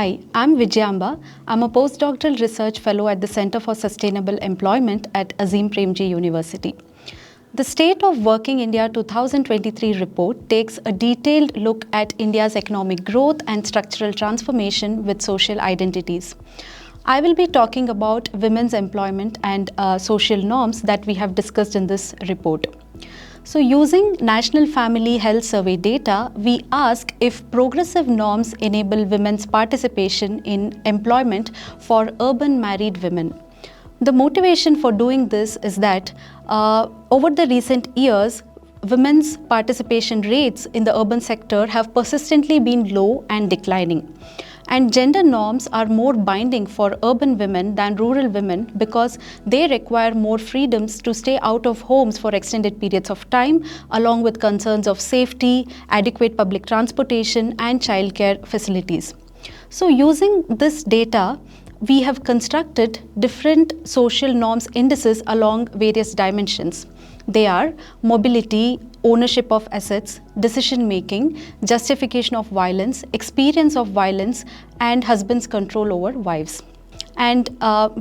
Hi, I'm Vijayamba. I'm a postdoctoral research fellow at the Center for Sustainable Employment at Azim Premji University. The State of Working India 2023 report takes a detailed look at India's economic growth and structural transformation with social identities. I will be talking about women's employment and social norms that we have discussed in this report. So using National Family Health Survey data, we ask if progressive norms enable women's participation in employment for urban married women. The motivation for doing this is that over the recent years, women's participation rates in the urban sector have persistently been low and declining. And gender norms are more binding for urban women than rural women because they require more freedoms to stay out of homes for extended periods of time, along with concerns of safety, adequate public transportation, and childcare facilities. So using this data, we have constructed different social norms indices along various dimensions. They are mobility, ownership of assets, decision making, justification of violence, experience of violence, and husband's control over wives. And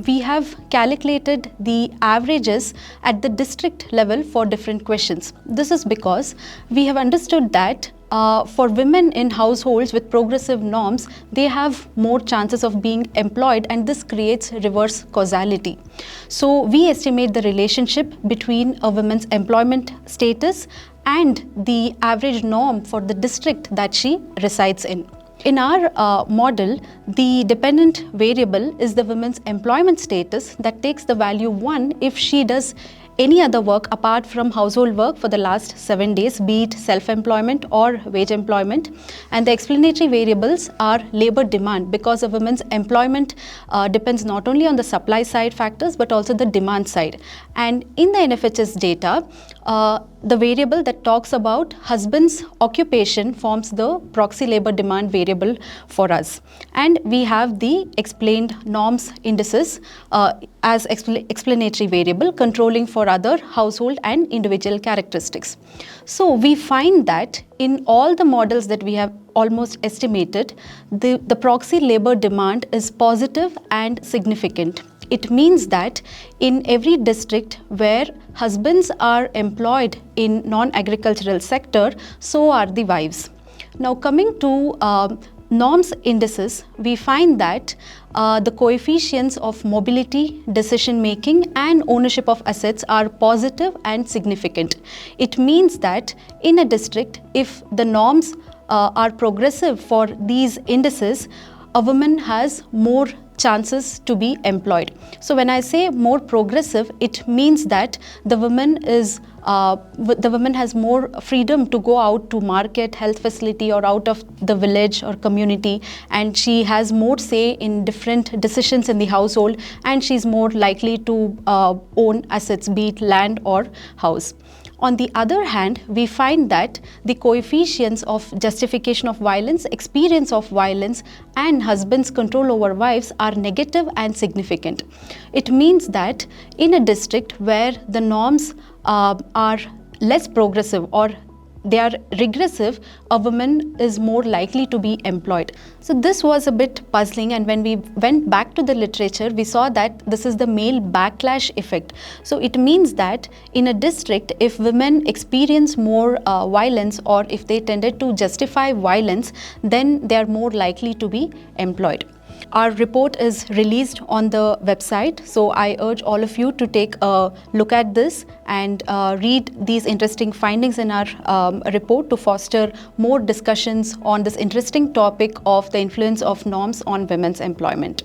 we have calculated the averages at the district level for different questions. This is because we have understood that for women in households with progressive norms, they have more chances of being employed, and this creates reverse causality. So we estimate the relationship between a woman's employment status and the average norm for the district that she resides in. In our model, the dependent variable is the woman's employment status that takes the value 1 if she does any other work apart from household work for the last 7 days, be it self-employment or wage employment. And the explanatory variables are labor demand, because a woman's employment depends not only on the supply side factors but also the demand side. And in the NFHS data, the variable that talks about husband's occupation forms the proxy labor demand variable for us. And we have the explained norms indices as explanatory variable controlling for other household and individual characteristics. So we find that in all the models that we have almost estimated, the proxy labor demand is positive and significant. It means that in every district where husbands are employed in non-agricultural sector, so are the wives. Now coming to norms indices, we find that the coefficients of mobility, decision making, and ownership of assets are positive and significant. It means that in a district, if the norms are progressive for these indices, a woman has more chances to be employed. So when I say more progressive, it means that the woman has more freedom to go out to market, health facility, or out of the village or community, and she has more say in different decisions in the household, and she's more likely to own assets, be it land or house. On the other hand, we find that the coefficients of justification of violence, experience of violence, and husband's control over wives are negative and significant. It means that in a district where the norms are less progressive or they are regressive, a woman is more likely to be employed. So this was a bit puzzling, and when we went back to the literature, we saw that this is the male backlash effect. So it means that in a district, if women experience more violence, or if they tended to justify violence, then they are more likely to be employed. Our report is released on the website, so I urge all of you to take a look at this and read these interesting findings in our report to foster more discussions on this interesting topic of the influence of norms on women's employment.